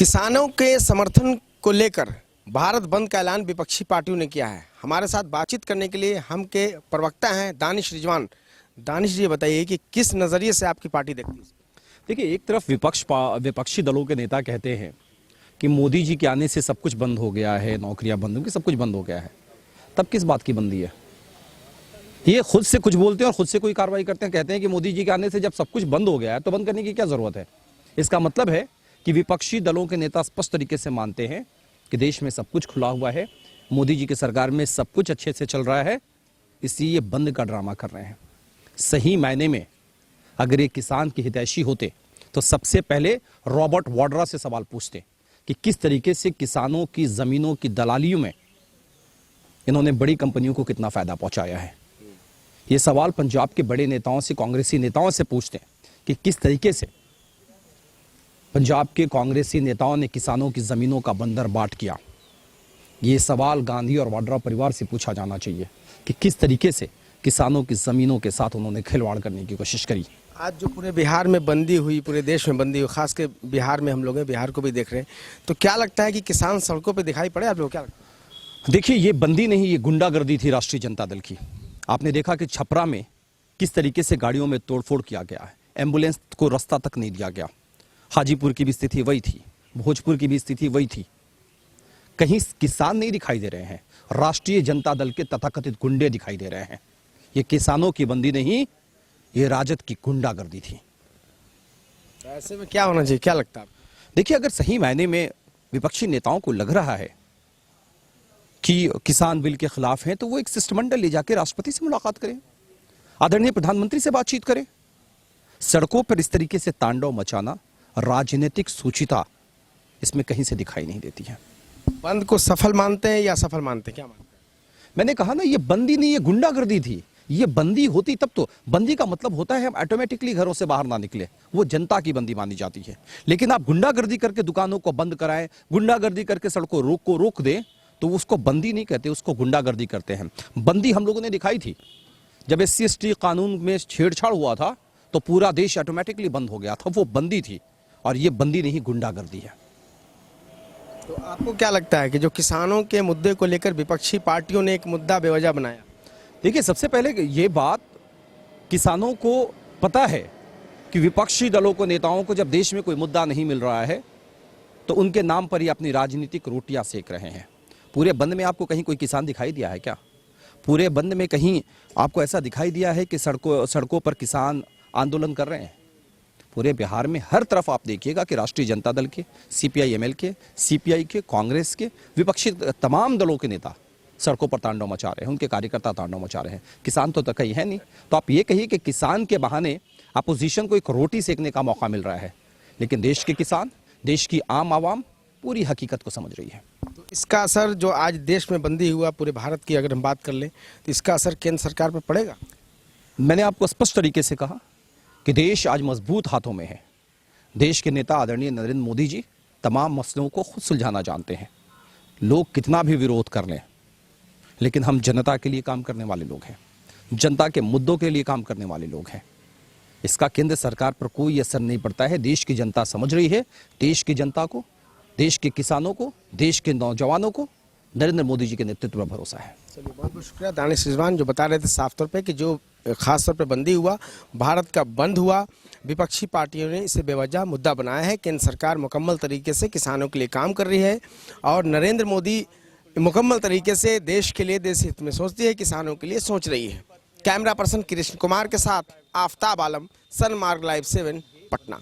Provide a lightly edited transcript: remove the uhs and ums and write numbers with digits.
किसानों के समर्थन को लेकर भारत बंद का ऐलान विपक्षी पार्टियों ने किया है। हमारे साथ बातचीत करने के लिए हम के प्रवक्ता हैं दानिश रिजवान। दानिश जी, बताइए कि किस नज़रिए से आपकी पार्टी देखती है? देखिए, एक तरफ विपक्षी दलों के नेता कहते हैं कि मोदी जी के आने से सब कुछ बंद हो गया है, नौकरियां बंद हो गई, सब कुछ बंद हो गया है। तब किस बात की बंदी है? ये खुद से कुछ बोलते हैं और खुद से कोई कार्रवाई करते हैं। कहते हैं कि मोदी जी के आने से जब सब कुछ बंद हो गया है तो बंद करने की क्या जरूरत है। इसका मतलब है कि विपक्षी दलों के नेता स्पष्ट तरीके से मानते हैं कि देश में सब कुछ खुला हुआ है, मोदी जी की सरकार में सब कुछ अच्छे से चल रहा है, इसलिए बंद का ड्रामा कर रहे हैं। सही मायने में अगर ये किसान के हितैषी होते तो सबसे पहले रॉबर्ट वाड्रा से सवाल पूछते कि किस तरीके से किसानों की जमीनों की दलालियों में इन्होंने बड़ी कंपनियों को कितना फायदा पहुंचाया है। ये सवाल पंजाब के बड़े नेताओं से, कांग्रेसी नेताओं से पूछते हैं कि किस तरीके से पंजाब के कांग्रेसी नेताओं ने किसानों की जमीनों का बंदर बाट किया। ये सवाल गांधी और वाड्रा परिवार से पूछा जाना चाहिए कि किस तरीके से किसानों की जमीनों के साथ उन्होंने खिलवाड़ करने की कोशिश करी। आज जो पूरे बिहार में बंदी हुई, पूरे देश में बंदी हुई, खास के बिहार में हम लोग हैं, बिहार को भी देख रहे हैं, तो क्या लगता है कि किसान सड़कों पर दिखाई पड़े? आप लोग क्या लगता है? देखिए, ये बंदी नहीं, ये गुंडागर्दी थी राष्ट्रीय जनता दल की। आपने देखा कि छपरा में किस तरीके से गाड़ियों में तोड़फोड़ किया गया है, एम्बुलेंस को रास्ता तक नहीं दिया गया। हाजीपुर की भी स्थिति वही थी, भोजपुर की भी स्थिति वही थी। कहीं किसान नहीं दिखाई दे रहे हैं, राष्ट्रीय जनता दल के तथाकथित गुंडे दिखाई दे रहे हैं। ये किसानों की बंदी नहीं, ये राजद की गुंडागर्दी थी। ऐसे में क्या होना चाहिए, क्या लगता है? देखिए, अगर सही मायने में विपक्षी नेताओं को लग रहा है कि किसान बिल के खिलाफ हैं, तो वो एक शिष्टमंडल ले जाकर राष्ट्रपति से मुलाकात करें, आदरणीय प्रधानमंत्री से बातचीत करें। सड़कों पर इस तरीके से तांडव मचाना, राजनीतिक सूचिता इसमें कहीं से दिखाई नहीं देती है। बंद को सफल मानते हैं या असफल मानते हैं, क्या मानते हैं? मैंने कहा ना, ये बंदी नहीं, ये गुंडागर्दी थी। ये बंदी होती तब तो, बंदी का मतलब होता है हम ऑटोमेटिकली घरों से बाहर ना निकले, वो जनता की बंदी मानी जाती है। लेकिन आप गुंडागर्दी करके दुकानों को बंद कराएं, गुंडागर्दी करके सड़कों रोक दें, तो उसको बंदी नहीं कहते, उसको गुंडागर्दी करते हैं। बंदी हम लोगों ने दिखाई थी जब SC/ST कानून में छेड़छाड़ हुआ था, तो पूरा देश ऑटोमेटिकली बंद हो गया था। वो बंदी थी, और ये बंदी नहीं, गुंडागर्दी है। तो आपको क्या लगता है कि जो किसानों के मुद्दे को लेकर विपक्षी पार्टियों ने एक मुद्दा बेवजह बनाया? देखिए, सबसे पहले ये बात किसानों को पता है कि विपक्षी दलों को, नेताओं को जब देश में कोई मुद्दा नहीं मिल रहा है तो उनके नाम पर ही अपनी राजनीतिक रोटियां सेक रहे हैं। पूरे बंद में आपको कहीं कोई किसान दिखाई दिया है क्या? पूरे बंद में कहीं आपको ऐसा दिखाई दिया है कि सड़कों पर किसान आंदोलन कर रहे हैं? पूरे बिहार में हर तरफ आप देखिएगा कि राष्ट्रीय जनता दल के, CPI-ML के, CPI के, कांग्रेस के, विपक्षी तमाम दलों के नेता सड़कों पर तांडव मचा रहे हैं, उनके कार्यकर्ता तांडव मचा रहे हैं। किसान तो कहीं है नहीं। तो आप ये कहिए कि किसान के बहाने अपोजिशन को एक रोटी सेकने का मौका मिल रहा है, लेकिन देश के किसान, देश की आम आवाम पूरी हकीकत को समझ रही है। तो इसका असर जो आज देश में बंदी हुआ, पूरे भारत की अगर हम बात कर लें, तो इसका असर केंद्र सरकार पर पड़ेगा? मैंने आपको स्पष्ट तरीके से कहा कि देश आज मजबूत हाथों में है। देश के नेता आदरणीय नरेंद्र मोदी जी तमाम मसलों को खुद सुलझाना जानते हैं। लोग कितना भी विरोध कर लें, लेकिन हम जनता के लिए काम करने वाले लोग हैं, जनता के मुद्दों के लिए काम करने वाले लोग हैं। इसका केंद्र सरकार पर कोई असर नहीं पड़ता है। देश की जनता समझ रही है। देश की जनता को, देश के किसानों को, देश के नौजवानों को नरेंद्र मोदी जी के नेतृत्व पर भरोसा है। चलिए, बहुत बहुत शुक्रिया दानिश रिजवान, जो बता रहे थे साफ तौर पे कि जो खास तौर पे बंदी हुआ, भारत का बंद हुआ, विपक्षी पार्टियों ने इसे बेवजह मुद्दा बनाया है। केंद्र सरकार मुकम्मल तरीके से किसानों के लिए काम कर रही है और नरेंद्र मोदी मुकम्मल तरीके से देश के लिए, देश हित में सोचती है, किसानों के लिए सोच रही है। कैमरा पर्सन कृष्ण कुमार के साथ आफताब आलम, सनमार्ग लाइव 7, पटना।